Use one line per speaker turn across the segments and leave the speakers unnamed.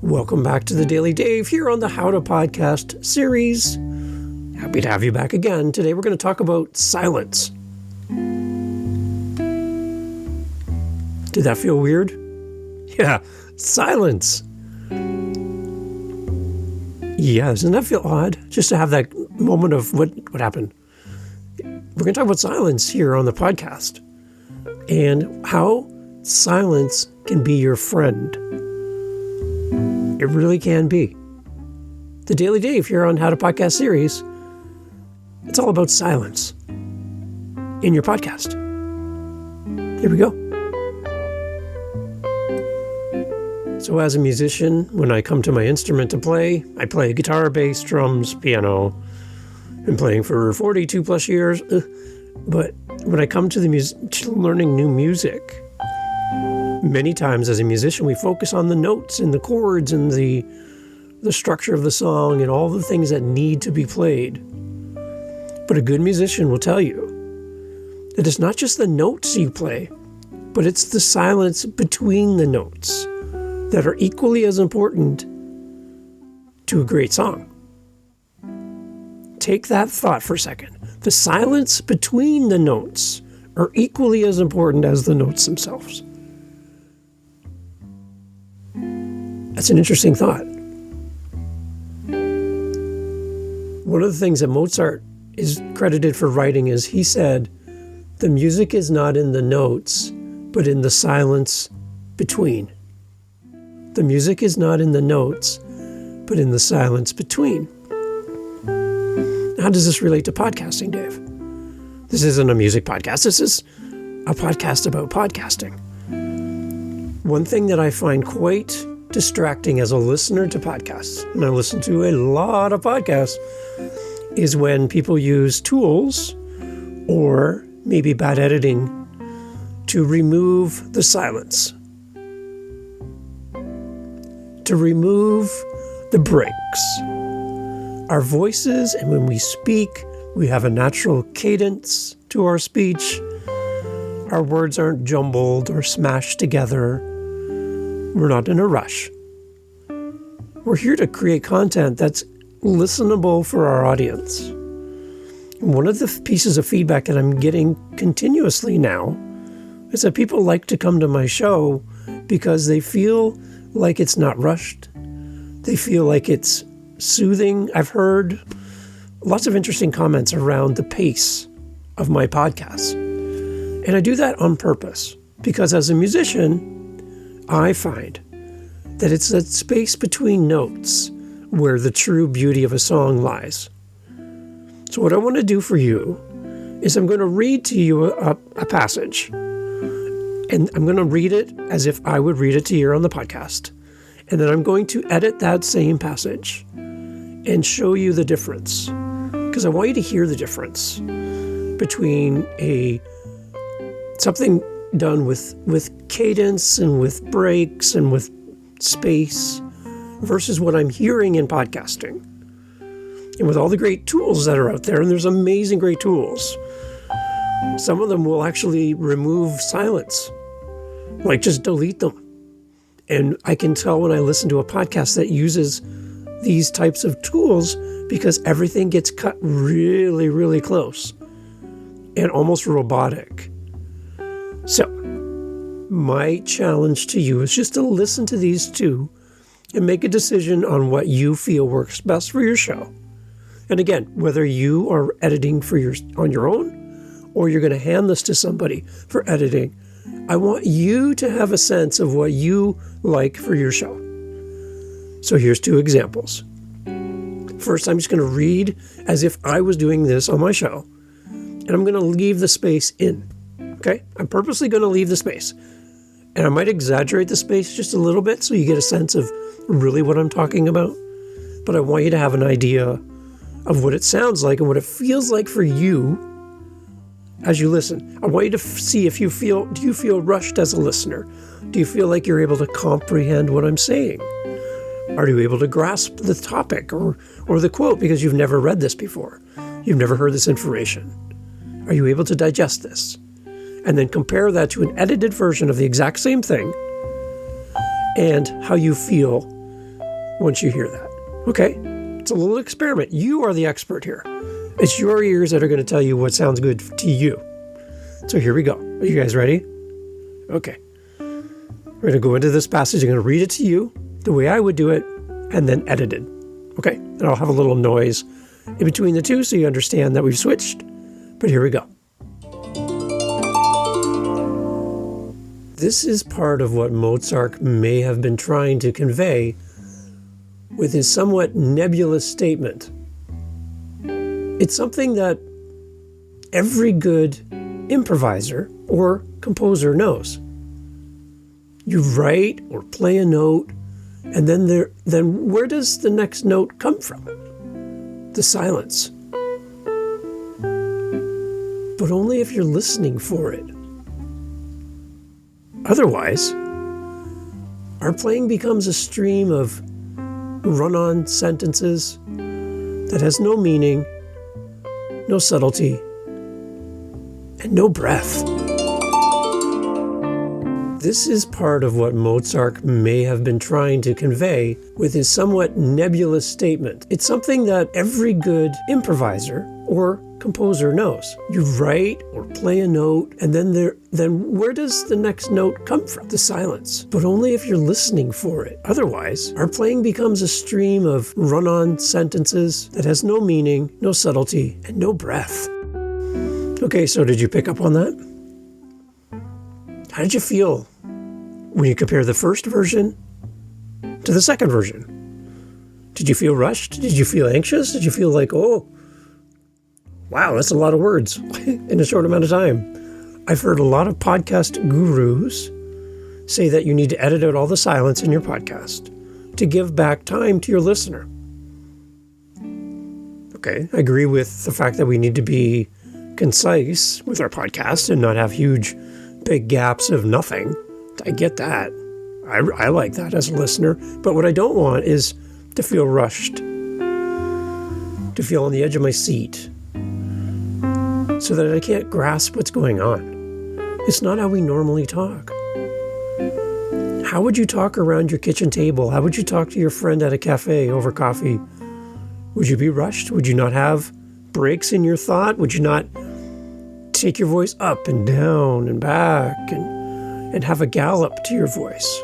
Welcome back to the Daily Dave here on the How to Podcast series. Happy to have you back again. Today we're going to talk about silence. Did that feel weird? Yeah, silence. Yeah, doesn't that feel odd? Just to have that moment of what happened. We're going to talk about silence here on the podcast and how silence can be your friend. It really can be. The Daily Dave here on How to Podcast series, it's all about silence in your podcast. Here we go. So as a musician, when I come to my instrument to play, I play guitar, bass, drums, piano. Been playing for 42 plus years. But when I come to learning new music, many times as a musician, we focus on the notes and the chords and the structure of the song and all the things that need to be played. But a good musician will tell you that it's not just the notes you play, but it's the silence between the notes that are equally as important to a great song. Take that thought for a second. The silence between the notes are equally as important as the notes themselves. That's an interesting thought. One of the things that Mozart is credited for writing is he said, the music is not in the notes, but in the silence between. The music is not in the notes, but in the silence between. How does this relate to podcasting, Dave? This isn't a music podcast. This is a podcast about podcasting. One thing that I find quite distracting as a listener to podcasts, and I listen to a lot of podcasts, is when people use tools or maybe bad editing to remove the silence, to remove the breaks. Our voices, and when we speak, we have a natural cadence to our speech. Our words aren't jumbled or smashed together. We're not in a rush. We're here to create content that's listenable for our audience. And one of the pieces of feedback that I'm getting continuously now is that people like to come to my show because they feel like it's not rushed. They feel like it's soothing. I've heard lots of interesting comments around the pace of my podcasts. And I do that on purpose because as a musician, I find that it's that space between notes where the true beauty of a song lies. So what I want to do for you is I'm going to read to you a passage. And I'm going to read it as if I would read it to you on the podcast. And then I'm going to edit that same passage and show you the difference. Because I want you to hear the difference between something done with cadence and with breaks and with space versus what I'm hearing in podcasting. And with all the great tools that are out there, and there's amazing great tools, some of them will actually remove silence, like just delete them. And I can tell when I listen to a podcast that uses these types of tools because everything gets cut really, really close and almost robotic. So my challenge to you is just to listen to these two and make a decision on what you feel works best for your show. And again, whether you are editing on your own or you're going to hand this to somebody for editing, I want you to have a sense of what you like for your show. So here's two examples. First, I'm just going to read as if I was doing this on my show, and I'm going to leave the space in. Okay? I'm purposely going to leave the space. And I might exaggerate the space just a little bit so you get a sense of really what I'm talking about. But I want you to have an idea of what it sounds like and what it feels like for you as you listen. I want you to see do you feel rushed as a listener? Do you feel like you're able to comprehend what I'm saying? Are you able to grasp the topic or the quote because you've never read this before? You've never heard this information. Are you able to digest this? And then compare that to an edited version of the exact same thing and how you feel once you hear that. Okay, it's a little experiment. You are the expert here. It's your ears that are going to tell you what sounds good to you. So here we go. Are you guys ready? Okay. We're going to go into this passage. I'm going to read it to you the way I would do it and then edit it. Okay, and I'll have a little noise in between the two so you understand that we've switched. But here we go. This is part of what Mozart may have been trying to convey with his somewhat nebulous statement. It's something that every good improviser or composer knows. You write or play a note, and then where does the next note come from? The silence. But only if you're listening for it. Otherwise, our playing becomes a stream of run-on sentences that has no meaning, no subtlety, and no breath. This is part of what Mozart may have been trying to convey with his somewhat nebulous statement. It's something that every good improviser or composer knows. You write or play a note, and then where does the next note come from? The silence. But only if you're listening for it. Otherwise, our playing becomes a stream of run-on sentences that has no meaning, no subtlety, and no breath. Okay, so did you pick up on that? How did you feel when you compare the first version to the second version? Did you feel rushed? Did you feel anxious? Did you feel like, oh, wow, that's a lot of words in a short amount of time? I've heard a lot of podcast gurus say that you need to edit out all the silence in your podcast to give back time to your listener. Okay, I agree with the fact that we need to be concise with our podcast and not have huge, big gaps of nothing. I get that. I like that as a listener. But what I don't want is to feel rushed, to feel on the edge of my seat, so that I can't grasp what's going on. It's not how we normally talk. How would you talk around your kitchen table? How would you talk to your friend at a cafe over coffee? Would you be rushed? Would you not have breaks in your thought? Would you not take your voice up and down and back and have a gallop to your voice?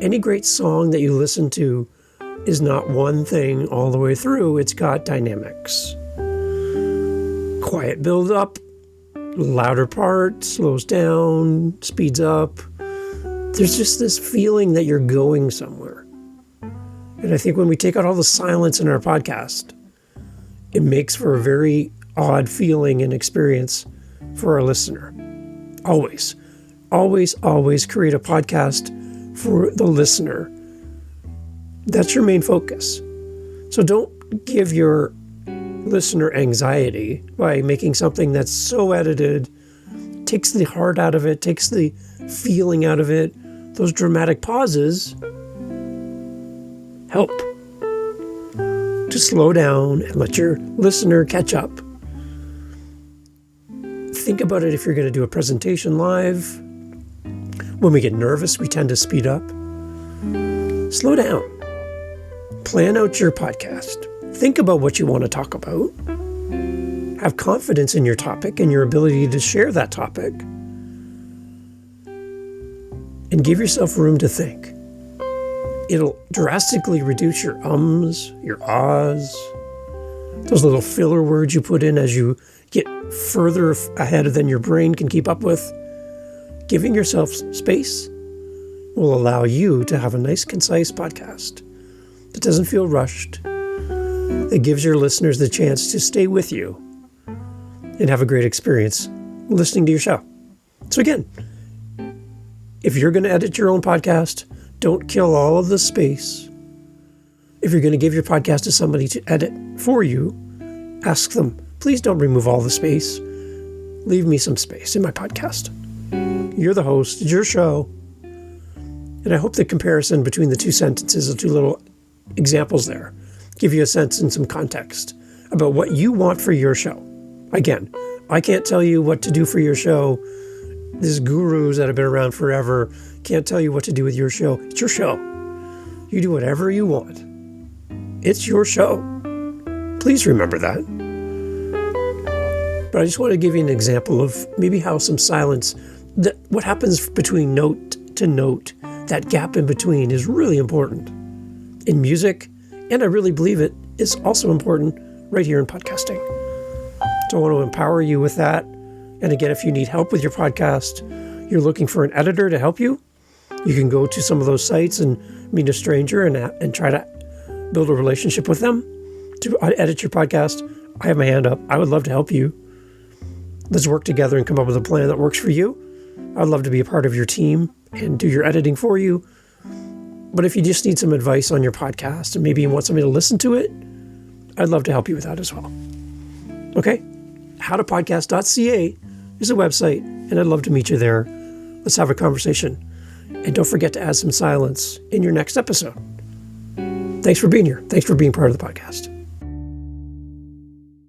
Any great song that you listen to is not one thing all the way through. It's got dynamics. Quiet build up, louder part, slows down, speeds up. There's just this feeling that you're going somewhere. And I think when we take out all the silence in our podcast, it makes for a very odd feeling and experience for our listener. Always, always, always create a podcast for the listener. That's your main focus. So don't give your listener anxiety by making something that's so edited, takes the heart out of it, takes the feeling out of it. Those dramatic pauses help to slow down and let your listener catch up. Think about it if you're going to do a presentation live. When we get nervous, we tend to speed up. Slow down. Plan out your podcast. Think about what you want to talk about. Have confidence in your topic and your ability to share that topic. And give yourself room to think. It'll drastically reduce your ums, your ahs, those little filler words you put in as you get further ahead than your brain can keep up with. Giving yourself space will allow you to have a nice, concise podcast that doesn't feel rushed, that gives your listeners the chance to stay with you and have a great experience listening to your show. So again, if you're going to edit your own podcast, don't kill all of the space. If you're going to give your podcast to somebody to edit for you, ask them, please don't remove all the space. Leave me some space in my podcast. You're the host. It's your show. And I hope the comparison between the two sentences, the two little examples there, give you a sense and some context about what you want for your show. Again, I can't tell you what to do for your show. These gurus that have been around forever can't tell you what to do with your show. It's your show. You do whatever you want. It's your show. Please remember that. But I just want to give you an example of maybe how some silence, what happens between note to note, that gap in between is really important in music, and I really believe it is also important right here in podcasting. So I want to empower you with that. And again, if you need help with your podcast, you're looking for an editor to help you, you can go to some of those sites and meet a stranger and try to build a relationship with them to edit your podcast. I have my hand up. I would love to help you. Let's work together and come up with a plan that works for you. I'd love to be a part of your team and do your editing for you. But if you just need some advice on your podcast and maybe you want somebody to listen to it, I'd love to help you with that as well. Okay? howtopodcast.ca is a website, and I'd love to meet you there. Let's have a conversation. And don't forget to add some silence in your next episode. Thanks for being here. Thanks for being part of the podcast.